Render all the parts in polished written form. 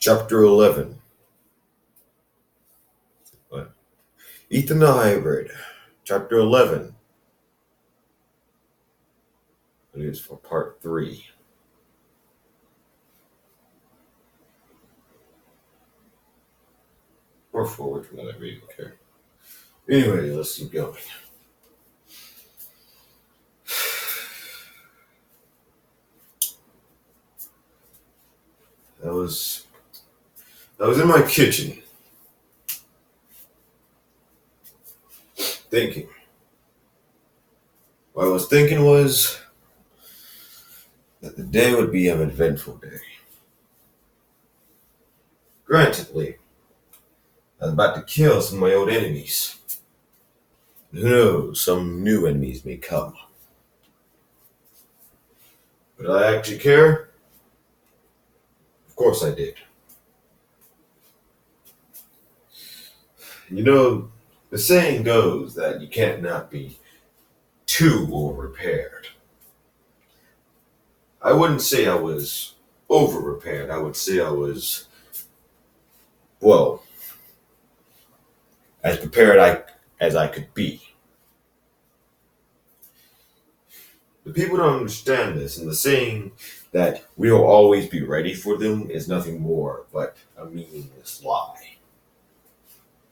Chapter 11. What? Ethan the Hybrid. Chapter 11. It is for part 3. Or 4, which one I really don't care. Anyway, let's keep going. I was in my kitchen thinking. What I was thinking was that the day would be an eventful day. Grantedly, I was about to kill some of my old enemies. Who knows, some new enemies may come. But I actually care? Of course I did. You know, the saying goes that you can't not be too over-prepared. I wouldn't say I was over-prepared. I would say I was, well, as prepared as I could be. The people don't understand this, and the saying that we'll always be ready for them is nothing more but a meaningless lie.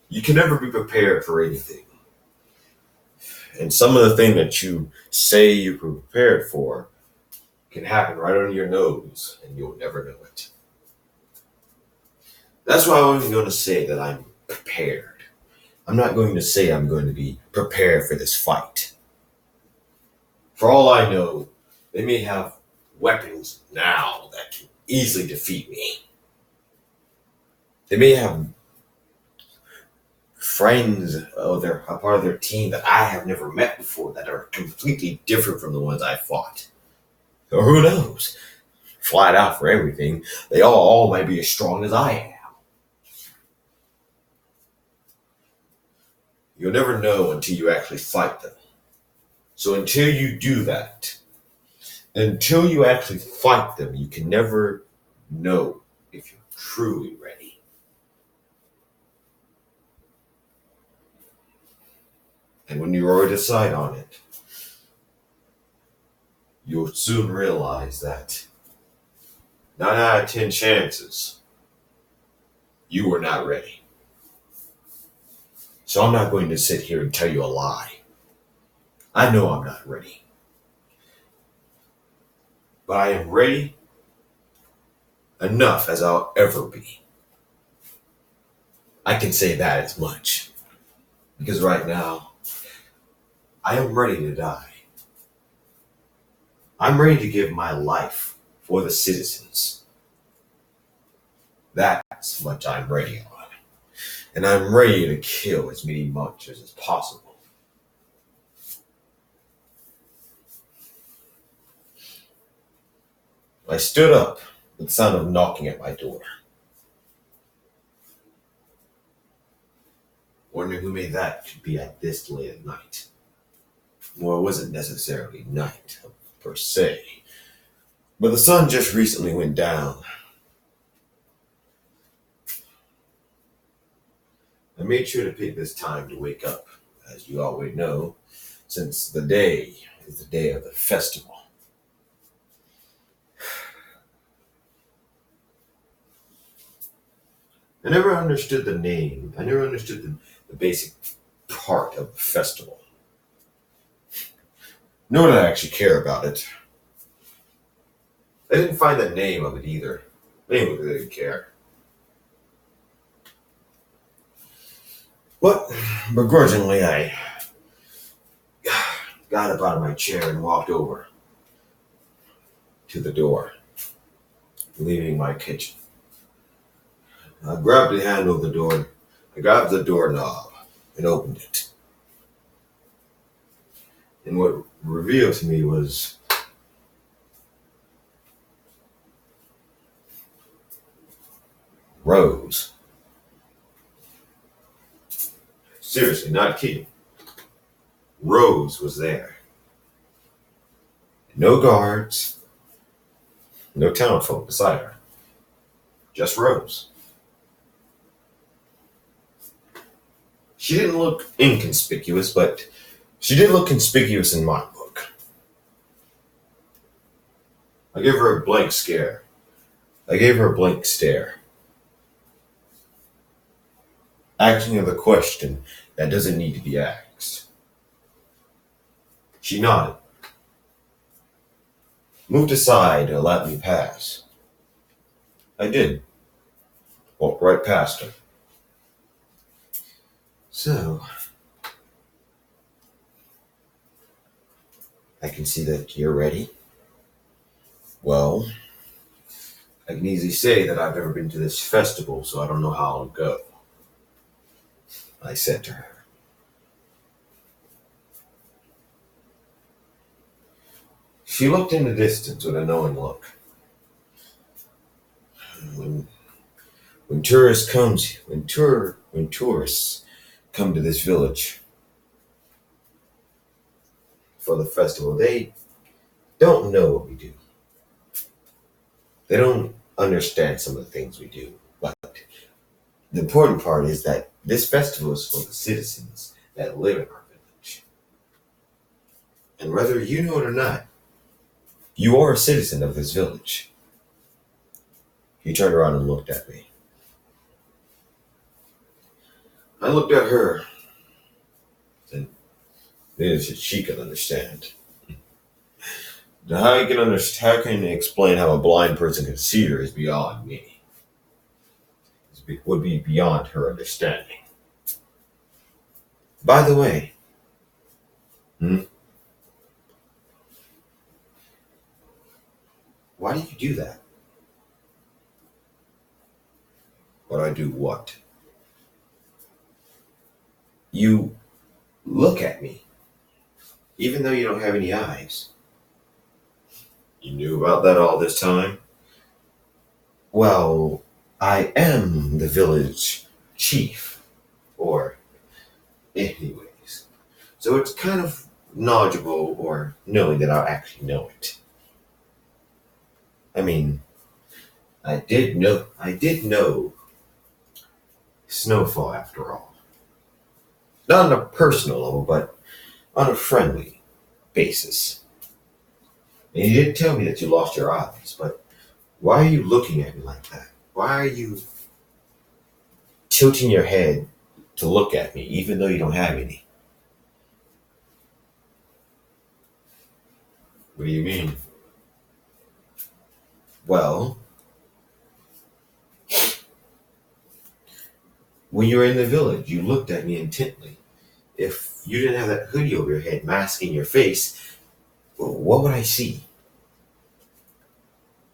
You can never be prepared for anything. And some of the things that you say you're prepared for can happen right under your nose, and you'll never know it. That's why I'm going to say that I'm prepared. I'm not going to say I'm going to be prepared for this fight. For all I know, they may have weapons now that can easily defeat me. They may have friends or a part of their team that I have never met before that are completely different from the ones I fought. Or who knows? Flat out for everything, they all might be as strong as I am. You'll never know until you actually fight them. So until you do that, until you actually fight them, you can never know if you're truly ready. And when you already decide on it, you'll soon realize that 9 out of 10 chances, you were not ready. So I'm not going to sit here and tell you a lie. I know I'm not ready. But I am ready enough as I'll ever be. I can say that as much. Because right now, I am ready to die. I'm ready to give my life for the citizens. That's much I'm ready on. And I'm ready to kill as many monsters as possible. I stood up with the sound of knocking at my door. Wondering who made that could be at this late at night. Well, it wasn't necessarily night, per se. But the sun just recently went down. I made sure to pick this time to wake up, as you already know, since the day is the day of the festival. I never understood the name. I never understood the basic part of the festival. Nor did I actually care about it. I didn't find the name of it either. Anyway, I didn't care. But begrudgingly, I got up out of my chair and walked over to the door, leaving my kitchen. I grabbed the handle of the door. I grabbed the doorknob and opened it. And what revealed to me was Rose. Seriously, not kidding. Rose was there. No guards, no townfolk beside her. just Rose. She didn't look inconspicuous, but she did look conspicuous in my book. I gave her a blank scare. I gave her a blank stare, asking her the question that doesn't need to be asked. She nodded, moved aside to let me pass. I did, walked right past her. So, I can see that you're ready. Well, I can easily say that I've never been to this festival, so I don't know how it'll go, I said to her. She looked in the distance with a knowing look. When when tourists come to this village for the festival, they don't know what we do. They don't understand some of the things we do. But the important part is that this festival is for the citizens that live in our village. And whether you know it or not, you are a citizen of this village. He turned around and looked at me. I looked at her, and then she could understand. Now, how can you explain how a blind person can see her is beyond me. Would be beyond her understanding. By the way, hmm, why do you do that? Why do I do what? You look at me, even though you don't have any eyes. You knew about that all this time? Well, I am the village chief, or anyways. So it's kind of knowledgeable or knowing that I'll actually know it. I mean, I did know Snowfall after all. Not on a personal level, but on a friendly basis. And you did tell me that you lost your eyes, but why are you looking at me like that? Why are you tilting your head to look at me, even though you don't have any? What do you mean? Well, when you were in the village, you looked at me intently. If you didn't have that hoodie over your head masking your face, well, what would I see?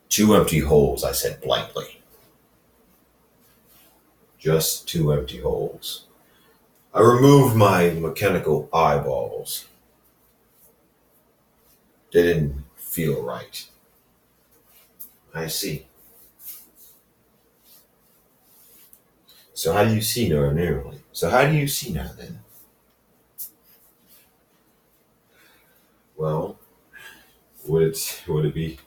Two empty holes, I said blankly. Just two empty holes. I removed my mechanical eyeballs. They didn't feel right. I see. So how do you see now nearly? So how do you see now then? Well, would it be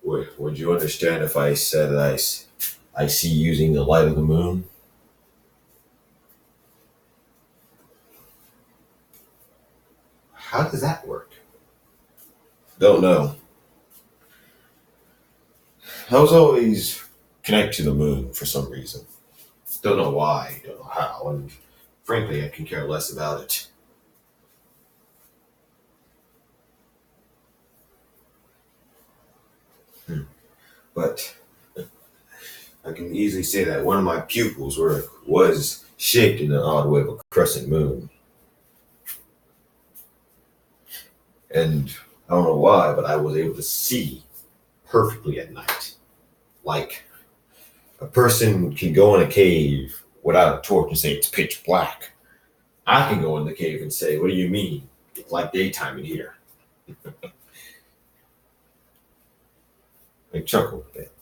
would you understand if I said that I see using the light of the moon? How does that work? Don't know. I was always connected to the moon for some reason. Don't know why, don't know how, and frankly, I can care less about it. But I can easily say that one of my pupils was shaped in an odd way of a crescent moon. And I don't know why, but I was able to see perfectly at night. Like a person can go in a cave without a torch and say it's pitch black. I can go in the cave and say, what do you mean? It's like daytime in here. I chuckled a bit.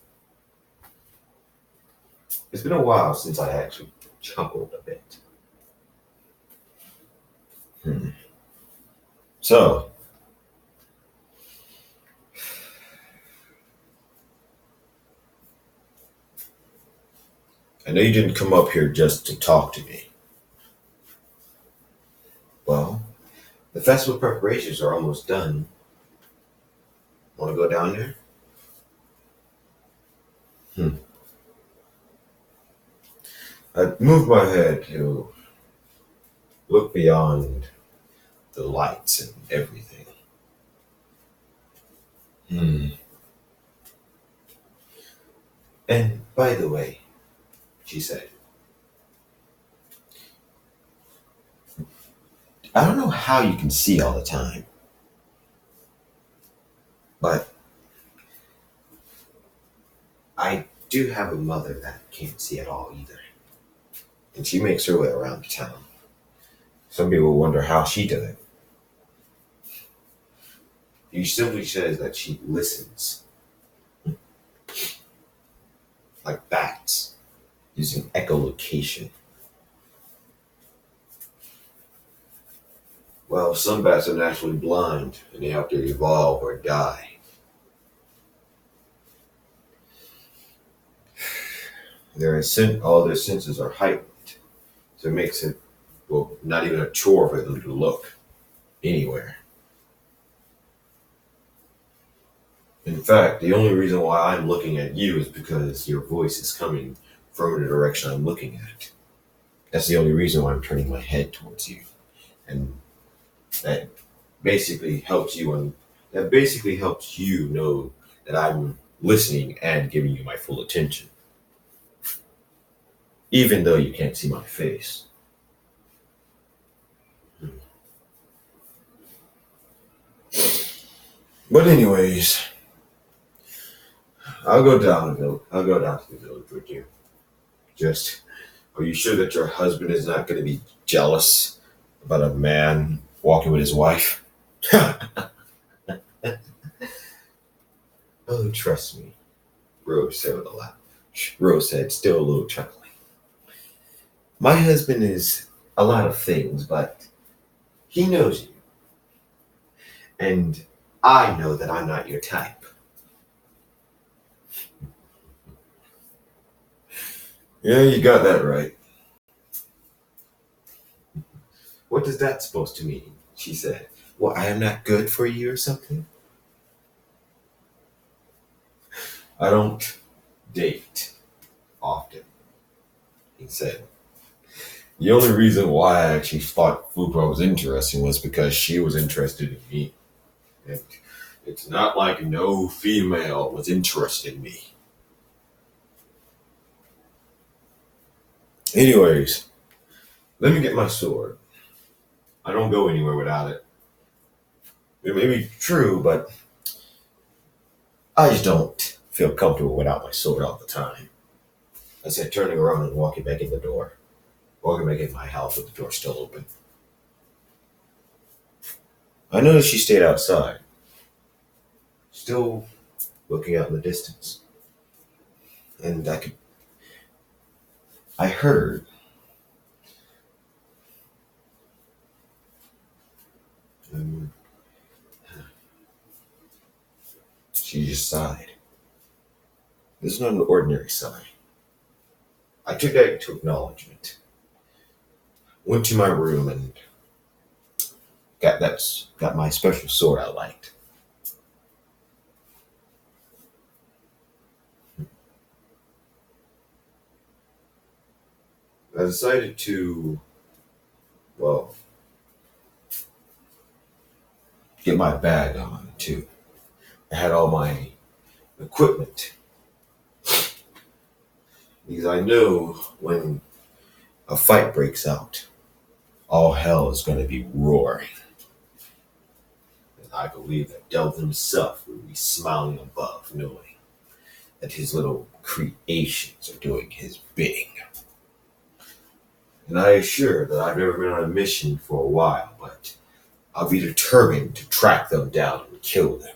It's been a while since I actually chuckled a bit. Hmm. So, I know you didn't come up here just to talk to me. Well, the festival preparations are almost done. Want to go down there? Hmm. I moved my head to look beyond the lights and everything. Hmm. And by the way, she said, I don't know how you can see all the time, but I do have a mother that can't see at all either. And she makes her way around the town. Some people wonder how she does it. She simply says that she listens, like bats, using echolocation. Well, some bats are naturally blind and they have to evolve or die. All their senses are heightened, so it makes it, well, not even a chore for them to look anywhere. In fact, the only reason why I'm looking at you is because your voice is coming from the direction I'm looking at. That's the only reason why I'm turning my head towards you. And that basically helps you and that basically helps you know that I'm listening and giving you my full attention, even though you can't see my face. But anyways, I'll go down to the village with you. Just, are you sure that your husband is not going to be jealous about a man walking with his wife? Oh, trust me, Rose said with a laugh. Rose said, still a little chuckling. My husband is a lot of things, but he knows you. And I know that I'm not your type. Yeah, you got that right. What does that supposed to mean? She said. Well, I am not good for you or something? I don't date often, he said. The only reason why I actually thought Fupa was interesting was because she was interested in me. And it's not like no female was interested in me. Anyways, let me get my sword. I don't go anywhere without it. It may be true, but I just don't feel comfortable without my sword all the time. I said, turning around and walking back in the door. Walking back in my house with the door still open. I noticed she stayed outside, still looking out in the distance. And I heard, um, she just sighed. This is not an ordinary sigh. I took that into acknowledgement. Went to my room and got my special sword I liked. I decided to, well, get my bag on too. I had all my equipment because I know when a fight breaks out, all hell is going to be roaring. And I believe that Delta himself will be smiling above, knowing that his little creations are doing his bidding. And I assure that I've never been on a mission for a while, but I'll be determined to track them down and kill them.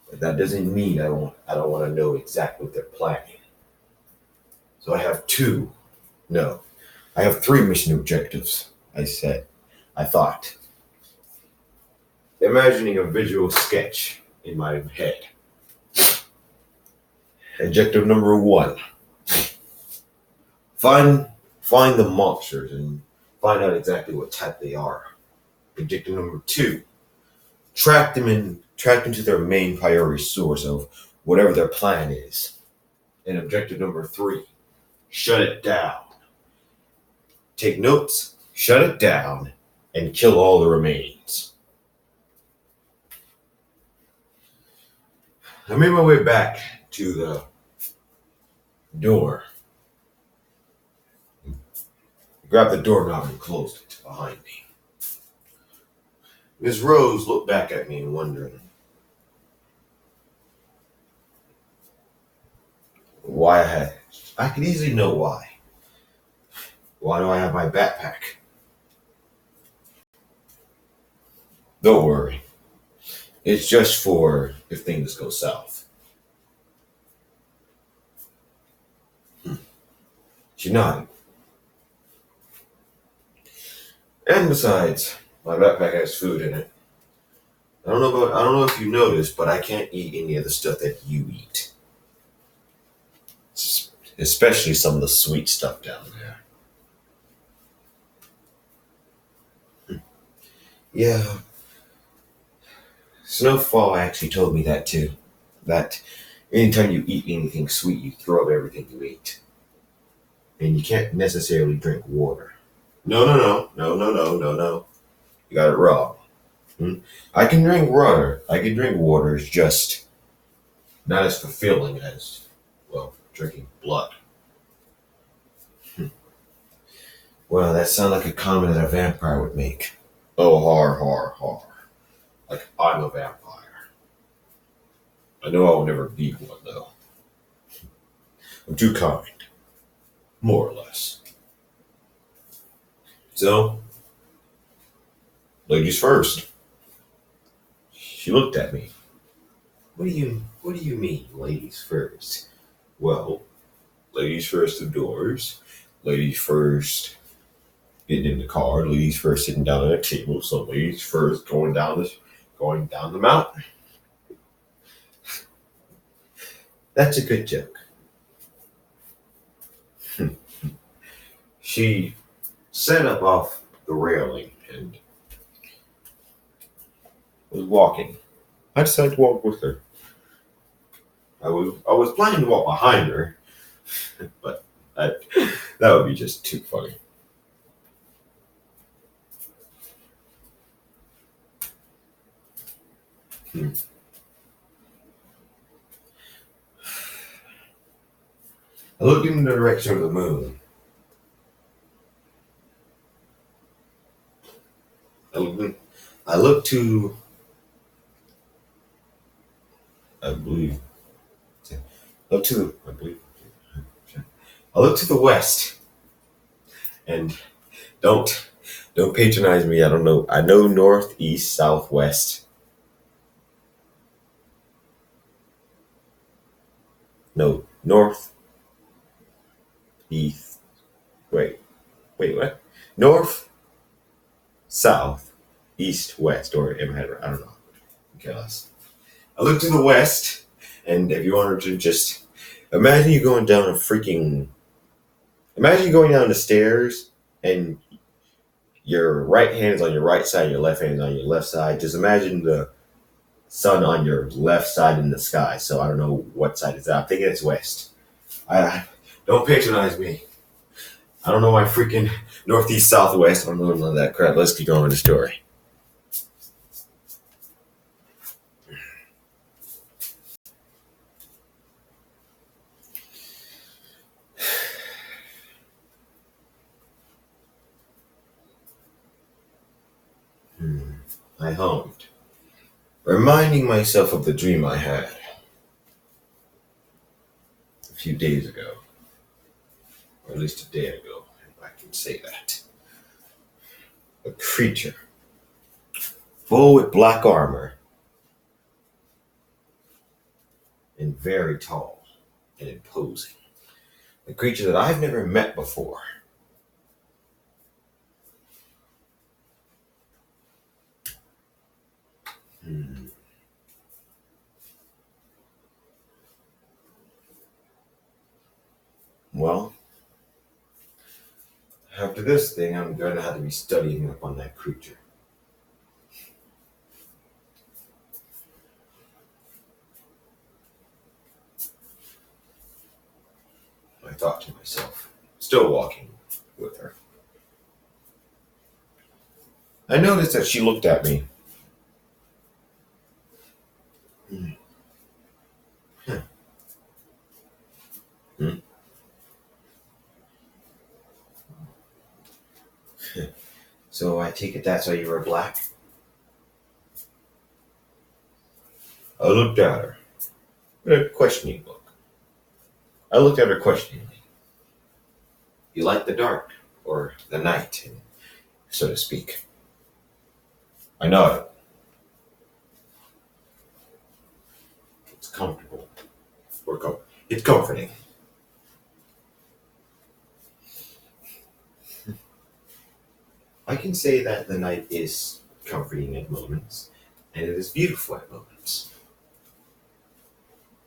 But that doesn't mean I don't want to know exactly what they're planning. So I have no, I have three mission objectives, I said. I thought, imagining a visual sketch in my head. Objective number one: find find the monsters and find out exactly what type they are. Objective number two: track them to their main priority source of whatever their plan is. And objective number three: shut it down. Take notes, shut it down, and kill all the remains. I made my way back to the door, grabbed the doorknob and closed it behind me. Miss Rose looked back at me wondering why I had. I could easily know why. Why do I have my backpack? Don't worry. It's just for if things go south. She nodded. And besides, my backpack has food in it. I don't know if you noticed, but I can't eat any of the stuff that you eat. Especially some of the sweet stuff down there. Yeah, Snowfall actually told me that too. That anytime you eat anything sweet, you throw up everything you eat. And you can't necessarily drink water. No. You got it wrong. Hmm? I can drink water. I can drink water. It's just not as fulfilling as, well, drinking blood. Well, that sounds like a comment that a vampire would make. Oh, har. Like I'm a vampire. I know I will never be one, though. I'm too kind. More or less. So, ladies first. She looked at me. What do you mean, ladies first? Well, ladies first the doors. Ladies first getting in the car. Ladies first sitting down at a table. So ladies first going down the mountain. That's a good joke. She sat up off the railing and was walking. I decided to walk with her. I was planning to walk behind her, but that would be just too funny. Hmm. I looked in the direction of the moon. I looked, I looked to, I believe, I believe, I looked to the west, and don't, don't patronize me. I don't know. I know north, east, southwest. No, north, east. Wait, what? North, south, east, west, or am I don't know. Okay, less. I looked to the west, and if you wanted to just imagine you going down a freaking, imagine you going down the stairs, and your right hand is on your right side, your left hand is on your left side. Just imagine the sun on your left side in the sky. So I don't know what side is that. I'm thinking it's west. I don't patronize me. I don't know my freaking northeast, southwest. I don't know none of that crap. Let's keep going with the story. I hummed, reminding myself of the dream I had a few days ago, or at least a day ago, if I can say that. A creature, full with black armor, and very tall and imposing. A creature that I've never met before. Hmm. Well, after this thing, I'm going to have to be studying up on that creature. I thought to myself, still walking with her. I noticed that she looked at me. Hmm. Hmm. So I take it that's why you were black? I looked at her with a questioning look. I looked at her questioningly. You like the dark, or the night, so to speak. I nodded. It's comfortable. It's comforting. I can say that the night is comforting at moments, and it is beautiful at moments.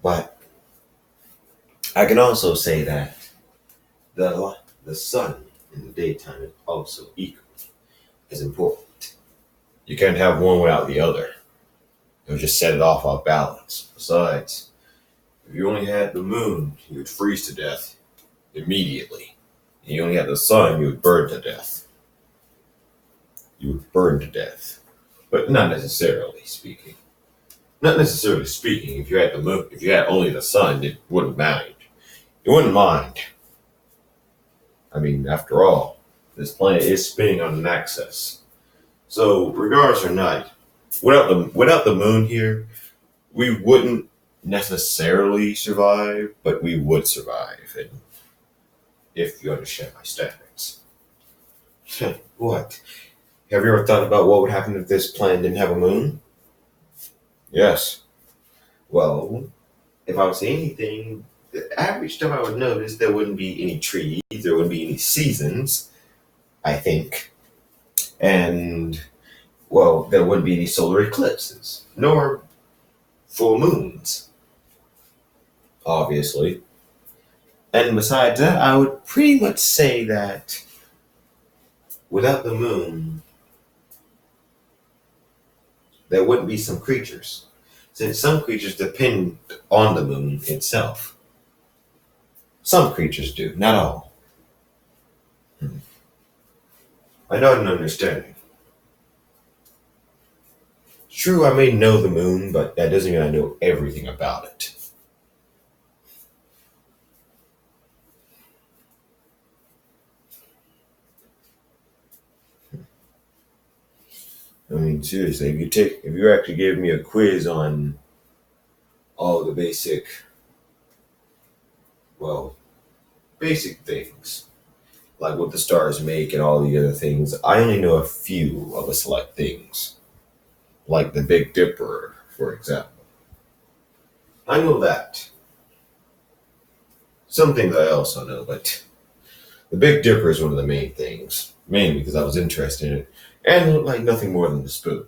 But I can also say that the sun in the daytime is also equal as important. You can't have one without the other. It'll just set it off balance. Besides, if you only had the moon, you would freeze to death immediately. And you only had the sun, you would burn to death. You would burn to death. But not necessarily speaking. Not necessarily speaking, if you had the moon, if you had only the sun, it wouldn't mind. It wouldn't mind. I mean, after all, this planet is spinning on an axis. So, regardless or not, without the moon here, we wouldn't necessarily survive, but we would survive, and if you understand my statics. What? Have you ever thought about what would happen if this planet didn't have a moon? Yes. Well, if I was saying anything, the average stuff I would notice there wouldn't be any trees, there wouldn't be any seasons, I think. And, well, there wouldn't be any solar eclipses, nor full moons, obviously. And besides that, I would pretty much say that without the moon, there wouldn't be some creatures, since some creatures depend on the moon itself. Some creatures do, not all. I don't understand. True, I may know the moon, but that doesn't mean I know everything about it. I mean, seriously, if you actually gave me a quiz on all the well, basic things, like what the stars make and all the other things, I only know a few of the select things, like the Big Dipper, for example. I know that. Some things I also know, but the Big Dipper is one of the main things, mainly because I was interested in it, and it looked like nothing more than the spoon.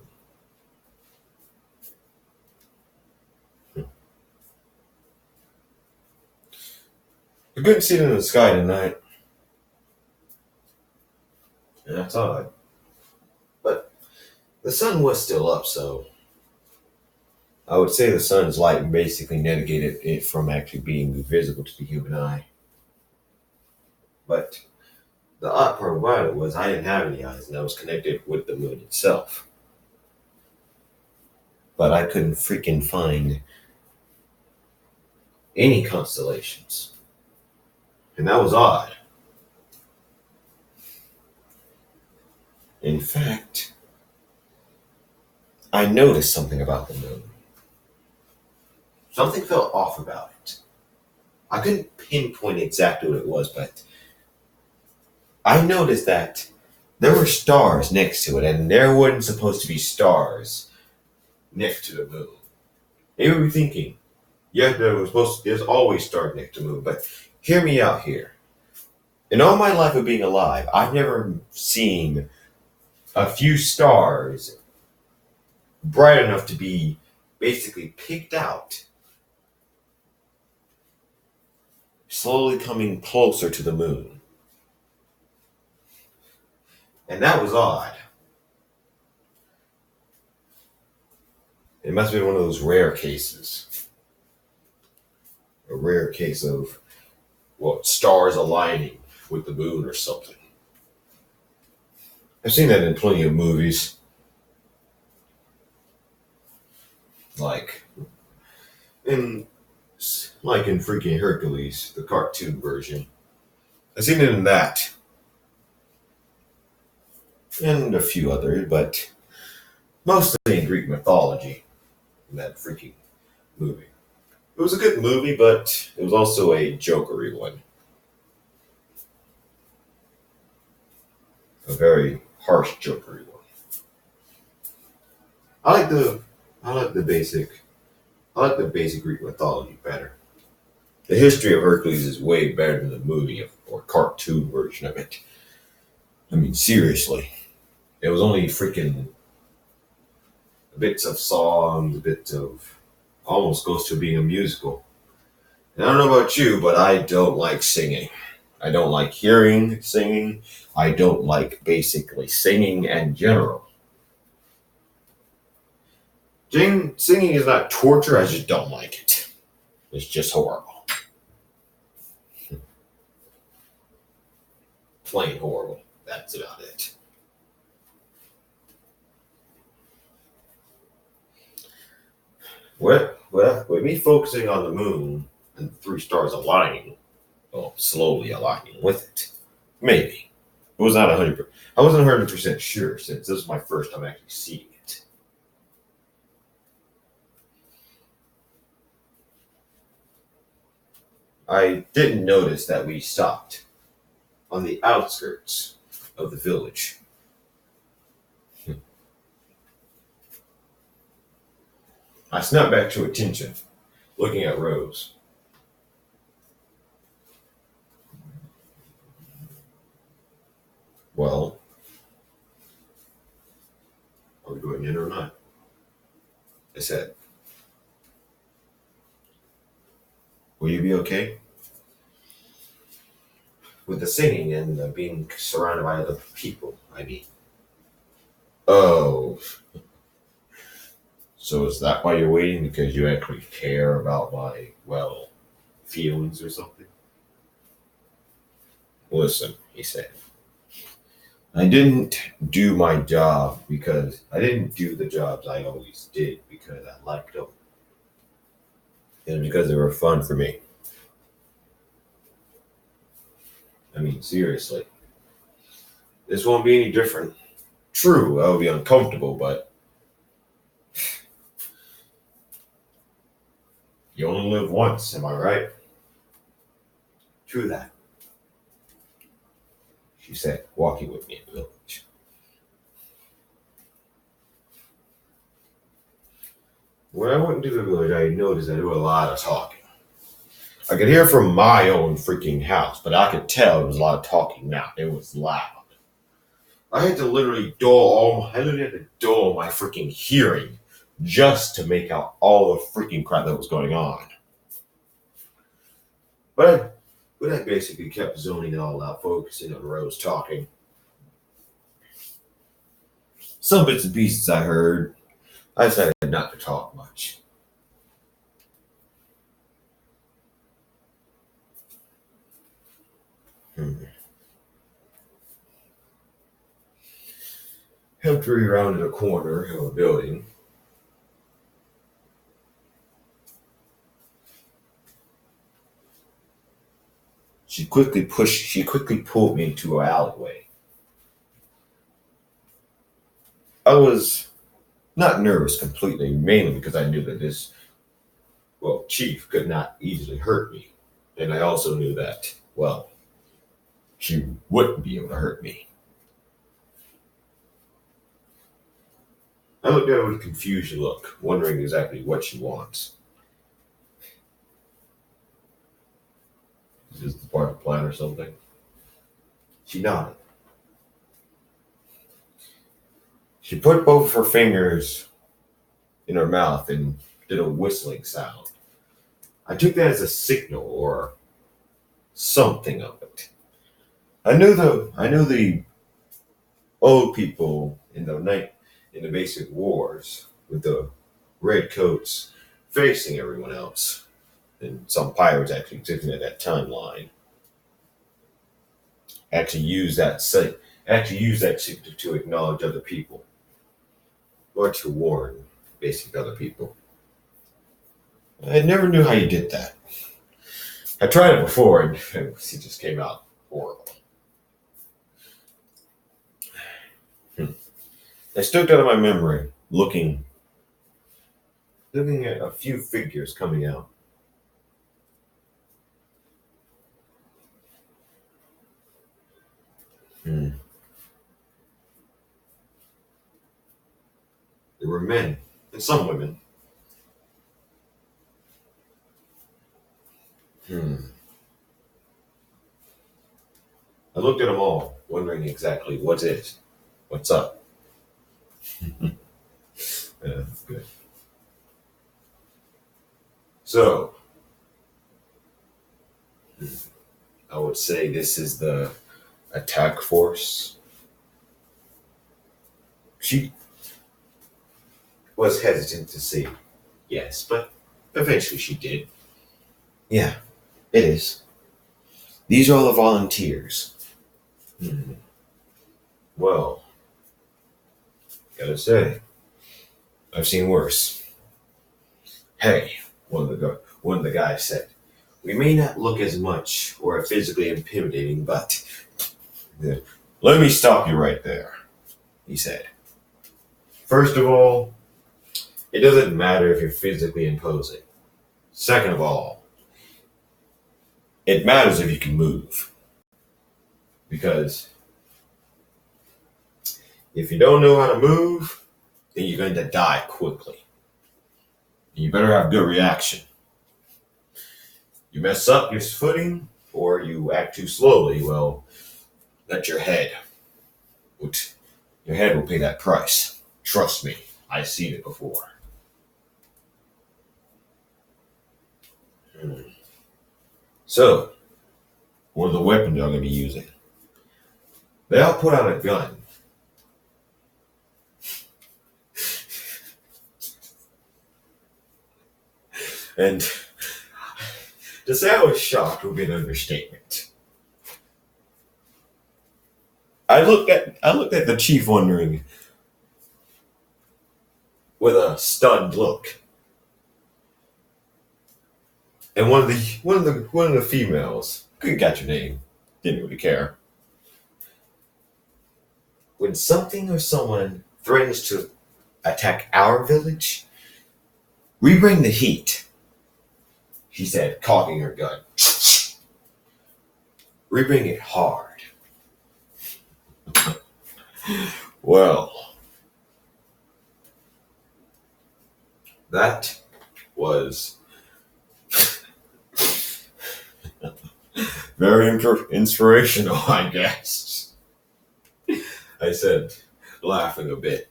I couldn't see it in the sky tonight, and that's odd. But the sun was still up, so I would say the sun's light basically negated it from actually being visible to the human eye. But the odd part about it was I didn't have any eyes, and I was connected with the moon itself. But I couldn't freaking find any constellations. And that was odd. In fact, I noticed something about the moon. Something felt off about it. I couldn't pinpoint exactly what it was, but I noticed that there were stars next to it, and there weren't supposed to be stars next to the moon. You would be thinking, yeah, there's always stars next to the moon, but hear me out here. In all my life of being alive, I've never seen a few stars bright enough to be basically picked out slowly coming closer to the moon. And that was odd. It must have been one of those rare cases. A rare case of, well, stars aligning with the moon or something. I've seen that in plenty of movies. Like in freaking Hercules, the cartoon version. I've seen it in that. And a few others, but mostly in Greek mythology in that freaking movie. It was a good movie, but it was also a jokery one. A very harsh jokery one. I like the I like the basic I like the basic Greek mythology better. The history of Hercules is way better than the movie or cartoon version of it. I mean, seriously. It was only freaking bits of songs, bits of almost goes to being a musical. And I don't know about you, but I don't like singing. I don't like hearing singing. I don't like basically singing in general. Singing is not torture, I just don't like it. It's just horrible. Plain horrible. That's about it. Well, with me focusing on the moon and the three stars aligning, well, slowly aligning with it, maybe. It was not 100%. I wasn't 100% sure since this was my first time actually seeing it. I didn't notice that we stopped on the outskirts of the village. I snapped back to attention, looking at Rose. Well, are we going in or not? I said, will you be okay? With the singing and the being surrounded by other people, I mean. Oh, so is that why you're waiting? Because you actually care about my, well, feelings or something? Listen, he said. I didn't do my job because I didn't do the jobs I always did because I liked them. And because they were fun for me. I mean, seriously. This won't be any different. True, I will be uncomfortable, but you only live once, am I right? True that, she said, walking with me in the village. When I went into the village, I noticed that there was a lot of talking. I could hear from my own freaking house, but I could tell there was a lot of talking now. It was loud. I had to dull my freaking hearing just to make out all the freaking crap that was going on. But I basically kept zoning it all out, focusing on Rose talking. Some bits and pieces I heard. I decided not to talk much. Helped her around a corner of a building. She quickly pulled me into an alleyway. I was not nervous completely, mainly because I knew that this, well, chief could not easily hurt me. And I also knew that, well, she wouldn't be able to hurt me. I looked at her with a confused look, wondering exactly what she wants. Is this the part of the plan or something? She nodded. She put both of her fingers in her mouth and did a whistling sound. I took that as a signal or something of it. I know the old people in the basic wars with the red coats facing everyone else, and some pirates actually existing at that timeline actually use that say actually use that secret to acknowledge other people or to warn basic other people. I never knew how you did that. I tried it before and it just came out horrible. I stuck out of my memory, looking at a few figures coming out. Hmm. There were men and some women. Hmm. I looked at them all, wondering exactly what's up. Good. So, I would say this is the attack force. She was hesitant to say yes, but eventually she did. Yeah, it is. These are all the volunteers. Hmm. Well, gotta say, I've seen worse. Hey, one of the guys said, we may not look as much or physically intimidating, but yeah. Let me stop you right there, he said. First of all, it doesn't matter if you're physically imposing. Second of all, it matters if you can move. Because if you don't know how to move, then you're going to die quickly. You better have good reaction. You mess up your footing or you act too slowly, well, let would- your head will pay that price. Trust me, I've seen it before. Hmm. So, what are the weapons y'all gonna be using? They all put out a gun. And to say I was shocked would be an understatement. I looked at the chief wondering with a stunned look. And one of the females, couldn't catch her name, didn't really care. When something or someone threatens to attack our village, we bring the heat, she said, cocking her gun. We bring it hard. Well, that was very inspirational, I guess. I said, laughing a bit.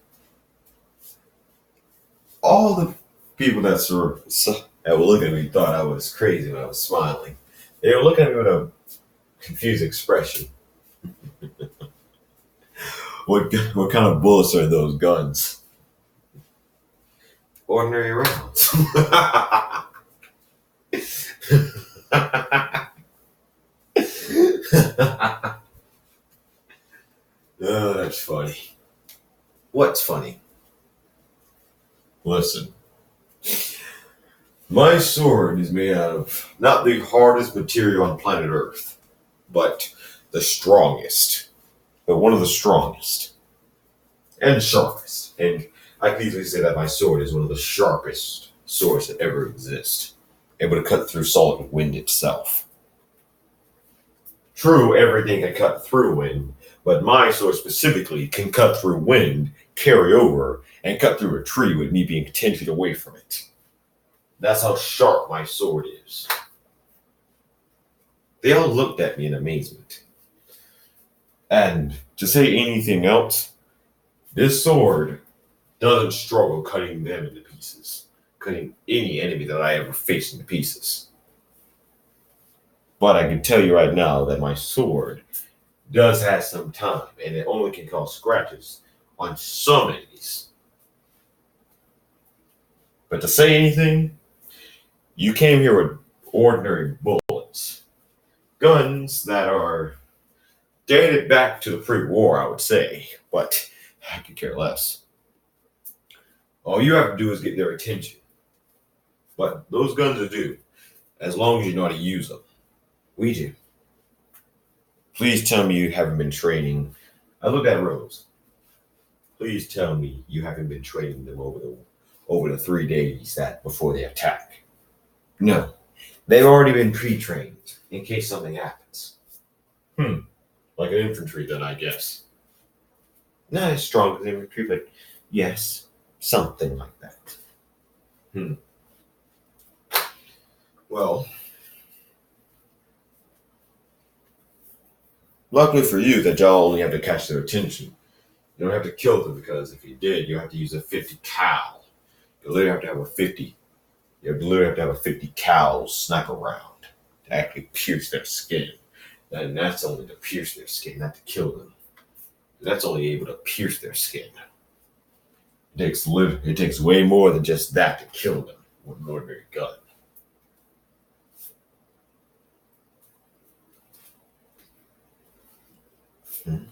All the people that were looking at me thought I was crazy when I was smiling. They were looking at me with a confused expression. What kind of bullets are those guns? Ordinary rounds. Oh, that's funny. What's funny? Listen, my sword is made out of not the hardest material on planet Earth, but the strongest. But one of the strongest and sharpest. And I can easily say that my sword is one of the sharpest swords that ever exist, able to cut through solid wind itself. True, everything can cut through wind, but my sword specifically can cut through wind, carry over, and cut through a tree with me being 10 feet away from it. That's how sharp my sword is. They all looked at me in amazement. And to say anything else, this sword doesn't struggle cutting them into pieces, cutting any enemy that I ever faced into pieces. But I can tell you right now that my sword does have some time, and it only can cause scratches on some enemies. But to say anything, you came here with ordinary bullets, guns that are dated back to the pre-war, I would say, but I could care less. All you have to do is get their attention. But those guns are due, as long as you know how to use them. We do. Please tell me you haven't been training. I look at Rose. Please tell me you haven't been training them over the 3 days that before they attack. No, they've already been pre-trained in case something happens. Like an infantry, then I guess. Not as strong as infantry, but yes, something like that. Hmm. Well, luckily for you, that y'all only have to catch their attention. You don't have to kill them because if you did, you have to use a 50 cal. You literally have to have a 50. You literally have to have a 50 cal sniper round to actually pierce their skin. And that's only to pierce their skin, not to kill them. That's only able to pierce their skin. It takes way more than just that to kill them with an ordinary gun. Hmm.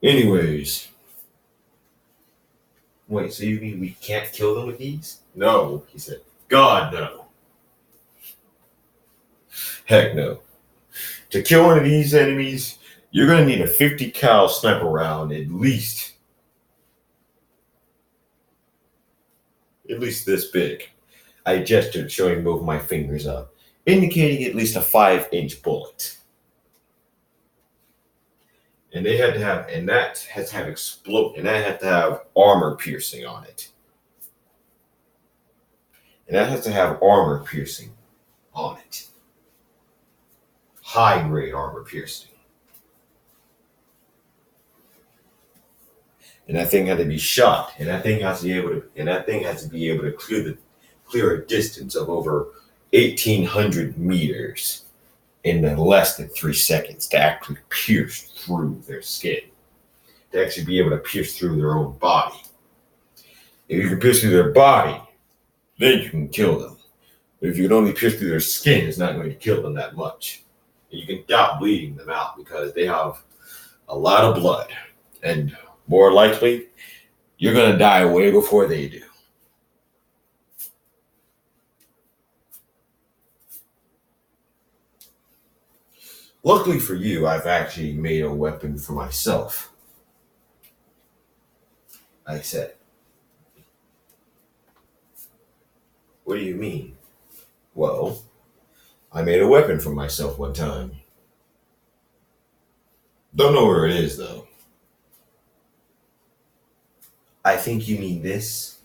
Anyways, wait, so you mean we can't kill them with these? No, he said. God, no. Heck no. To kill one of these enemies, you're going to need a 50 cal sniper round at least. At least this big. I gestured, showing both my fingers up, indicating at least a 5-inch bullet. And they had to have, and that has to have explode, and that had to have armor piercing on it. And that has to have armor piercing on it. High grade armor piercing. And that thing had to be shot, and that thing has to be able to clear a distance of over 1,800 meters in less than 3 seconds to actually pierce through their skin, to actually be able to pierce through their own body. If you can pierce through their body, then you can kill them. But if you can only pierce through their skin, it's not going to kill them that much. And you can doubt bleeding them out because they have a lot of blood. And more likely, you're going to die way before they do. Luckily for you, I've actually made a weapon for myself. I said. What do you mean? Well, I made a weapon for myself one time. Don't know where it is, though. I think you mean this.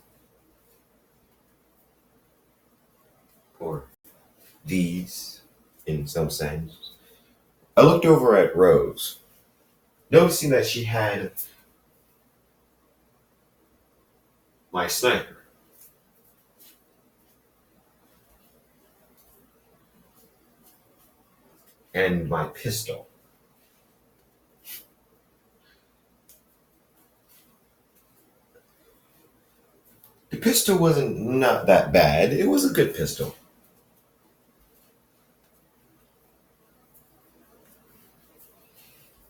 Or these, in some sense. I looked over at Rose, noticing that she had my sniper. And my pistol. The pistol wasn't not that bad. It was a good pistol.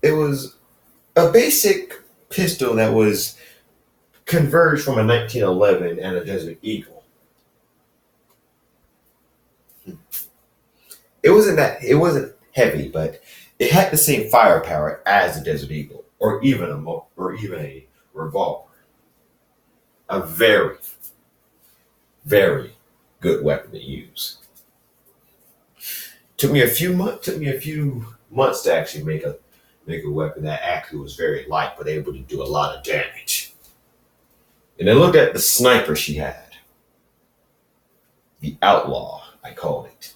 It was a basic pistol that was converged from a 1911 and a Desert Eagle. It wasn't heavy, but it had the same firepower as a Desert Eagle, or even a revolver. A very, very good weapon to use. Took me a few months to actually make a weapon that actually was very light but able to do a lot of damage. And then look at the sniper she had. The Outlaw, I called it.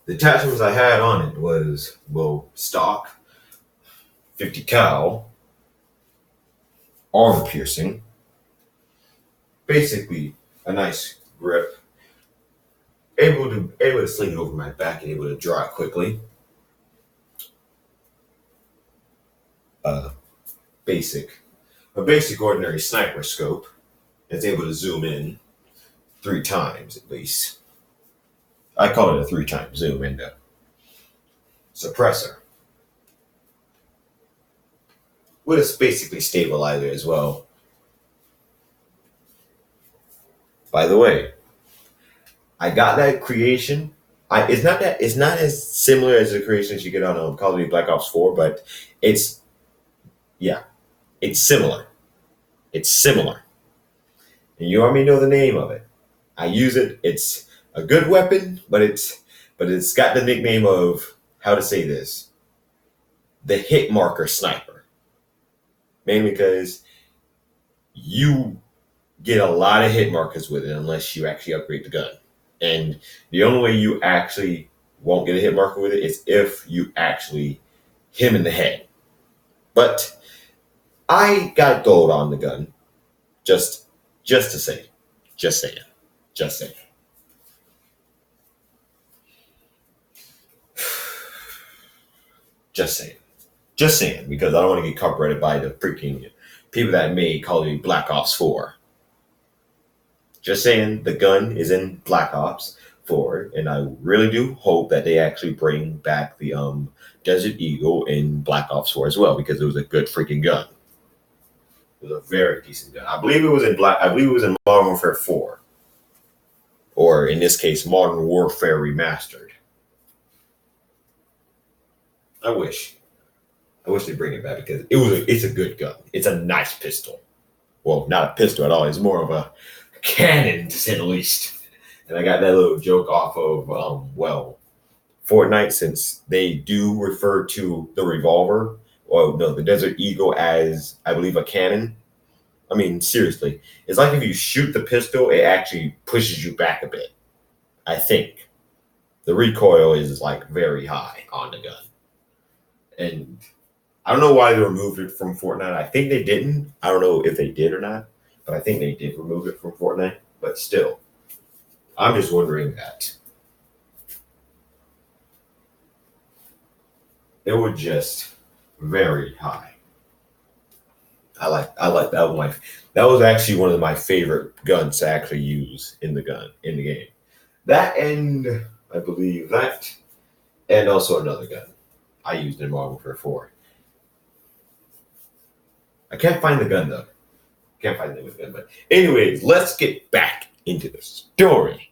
The attachments I had on it was, well, stock, 50 cal, armor piercing, basically a nice grip, able to to sling it over my back and able to draw it quickly. Uh, basic, a basic ordinary sniper scope that's able to zoom in 3 times at least. I call it a 3 time zoom into suppressor. With a basically stabilizer as well. By the way, I got that creation. It's not as similar as the creations you get on Call of Duty Black Ops 4, but it's yeah, it's similar. It's similar. And you already know the name of it. I use it. It's a good weapon, but it's got the nickname of, how to say this, the hit marker sniper. Mainly because you get a lot of hit markers with it unless you actually upgrade the gun. And the only way you actually won't get a hit marker with it is if you actually hit him in the head. But I got gold on the gun. Just to say. Just saying. Just saying. Just saying. Just saying, because I don't want to get copyrighted by the freaking people that made Call of Duty Black Ops 4. Just saying, the gun is in Black Ops 4, and I really do hope that they actually bring back the Desert Eagle in Black Ops 4 as well, because it was a good freaking gun. It was a very decent gun. I believe it was in Modern Warfare 4, or in this case, Modern Warfare Remastered. I wish they bring it back because it's a good gun. It's a nice pistol. Well, not a pistol at all. It's more of a cannon, to say the least. And I got that little joke off of Fortnite, since they do refer to the revolver, or no, the Desert Eagle, as, I believe, a cannon. I mean, seriously, it's like if you shoot the pistol, it actually pushes you back a bit. I think the recoil is like very high on the gun, and I don't know why they removed it from Fortnite. I think they didn't. I don't know if they did or not, but I think they did remove it from Fortnite. But still, I'm just wondering that it was just very high. I like that one. That was actually one of my favorite guns to actually use in the game. That, and I believe that, and also another gun I used in Modern Warfare 4. I can't find the gun though. Can't find the name of the gun. But anyways, let's get back into the story.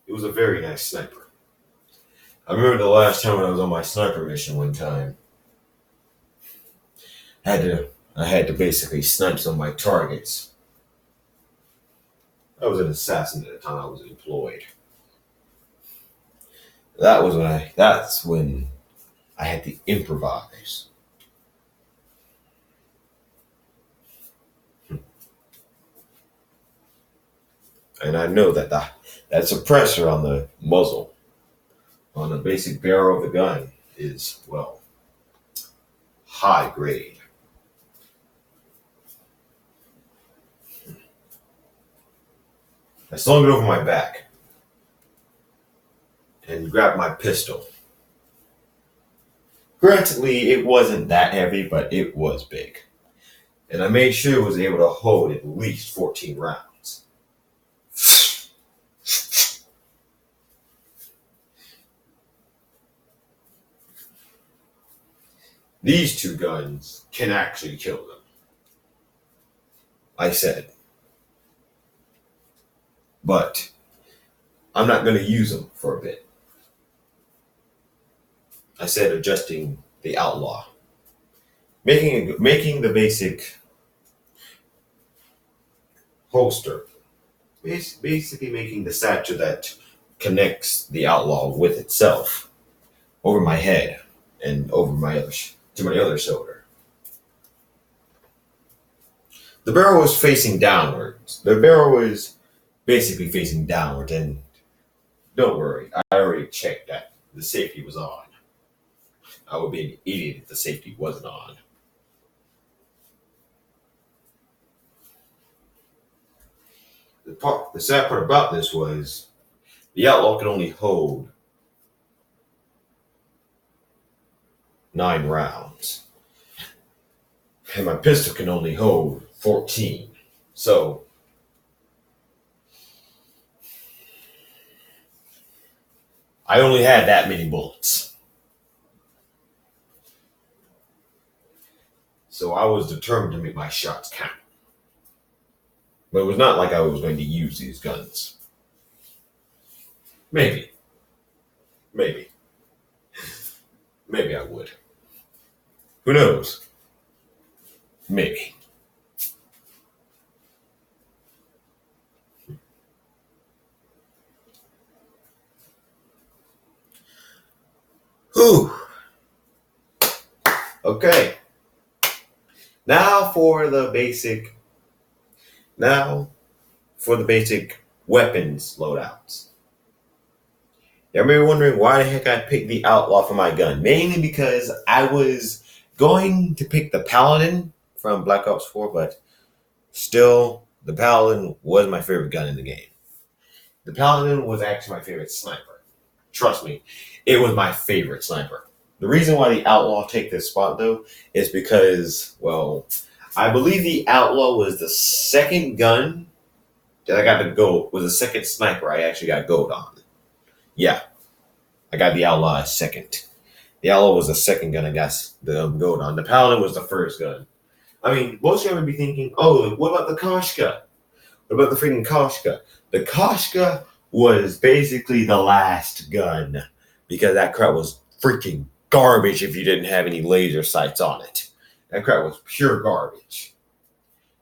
It was a very nice sniper. I remember the last time when I was on my sniper mission one time. I had to basically snipe some of my targets. I was an assassin at the time I was employed. That's when I had to improvise. And I know that that suppressor on the muzzle, on the basic barrel of the gun, is, well, high grade. I slung it over my back and grabbed my pistol. Granted, it wasn't that heavy, but it was big. And I made sure it was able to hold at least 14 rounds. These two guns can actually kill them, I said. But I'm not going to use them for a bit. I said adjusting the outlaw. Making the basic holster. Basically making the satchel that connects the outlaw with itself over my head and over to my other shoulder. The barrel was facing downwards. The barrel was basically facing downwards, and don't worry, I already checked that the safety was on. I would be an idiot if the safety wasn't on. The sad part about this was the outlaw could only hold 9 rounds, and my pistol can only hold 14. So I only had that many bullets. So I was determined to make my shots count. But it was not like I was going to use these guns. Maybe. Maybe I would. Who knows? Maybe. Whew. Okay. Now for the basic weapons loadouts. You may be wondering why the heck I picked the Outlaw for my gun. Mainly because I was going to pick the Paladin from Black Ops 4, but still, the Paladin was my favorite gun in the game. The Paladin was actually my favorite sniper. Trust me, it was my favorite sniper. The reason why the Outlaw take this spot, though, is because, well, I believe the Outlaw was the second gun that I got to go, was the second sniper I actually got gold on. Yeah, I got the Outlaw as second. The Outlaw was the second gun I got the gold on. The Paladin was the first gun. I mean, most of you would be thinking, oh, what about the Koshka? What about the freaking Koshka? The Koshka was basically the last gun because that crap was freaking garbage if you didn't have any laser sights on it. That crap was pure garbage.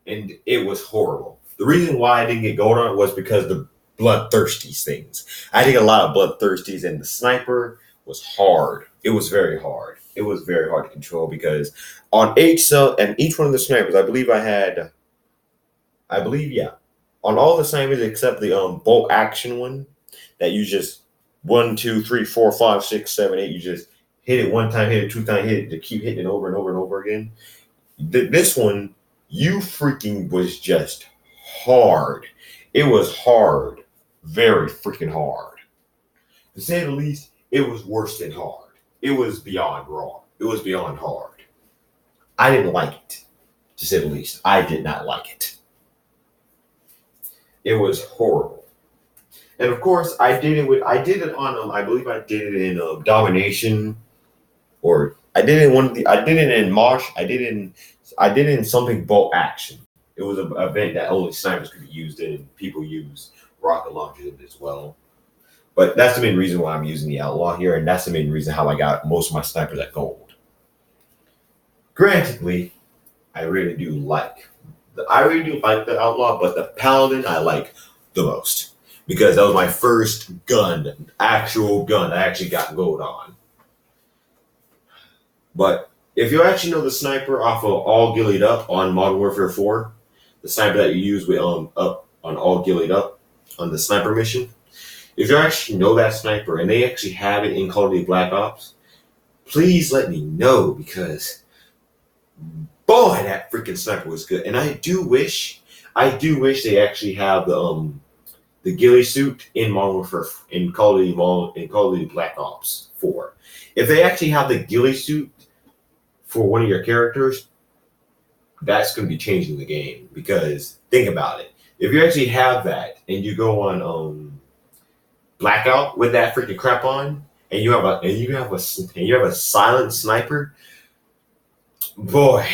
And it was horrible. The reason why I didn't get gold on it was because the bloodthirsties things. I did a lot of bloodthirsties, and the sniper was hard. It was very hard. It was very hard to control because on each one of the snipers, on all the snipers except the bolt action one that you just 1, 2, 3, 4, 5, 6, 7, 8, you just hit it one time, hit it 2 times, hit it to keep hitting it over and over and over again. This one, you freaking was just hard. It was hard. Very freaking hard. To say the least, it was worse than hard. It was beyond raw. It was beyond hard. I didn't like it. To say the least, I did not like it. It was horrible. And of course, I did it in Domination, or I did it in Marsh. I did it in something bolt action. It was an event that only snipers could be used in. People use rocket launchers in it as well. But that's the main reason why I'm using the Outlaw here, and that's the main reason how I got most of my snipers at gold. Grantedly, I really do like the Outlaw, but the Paladin I like the most because that was my first actual gun I actually got gold on. But if you actually know the sniper off of All Gillied Up on Modern Warfare 4, the sniper that you use with up on All Gillied Up on the sniper mission, if you actually know that sniper and they actually have it in Call of Duty Black Ops, please let me know because boy, that freaking sniper was good. And I do wish they actually have the ghillie suit in Modern Warfare in Call of Duty Black Ops 4. If they actually have the ghillie suit for one of your characters, that's going to be changing the game. Because think about it, if you actually have that and you go on Blackout with that freaking crap on, and you have a silent sniper, boy,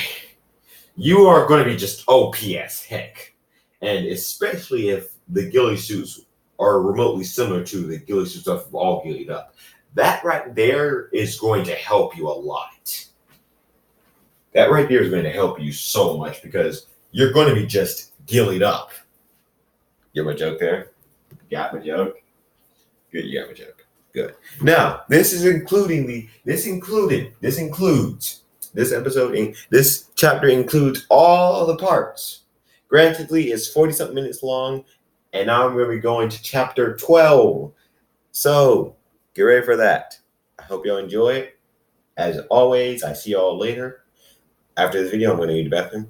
you are going to be just OP as heck. And especially if the ghillie suits are remotely similar to the ghillie suits of All Gillied Up. That right there is going to help you a lot. That right there is going to help you so much because you're going to be just gillied up. Get my joke there? Got my joke? Good, you got my joke. Good. Now, this chapter includes all the parts. Grantedly, it's 40-something minutes long, and now I'm going to be going to chapter 12. So, get ready for that. I hope y'all enjoy it. As always, I see y'all later. After this video, I'm going to use the bathroom.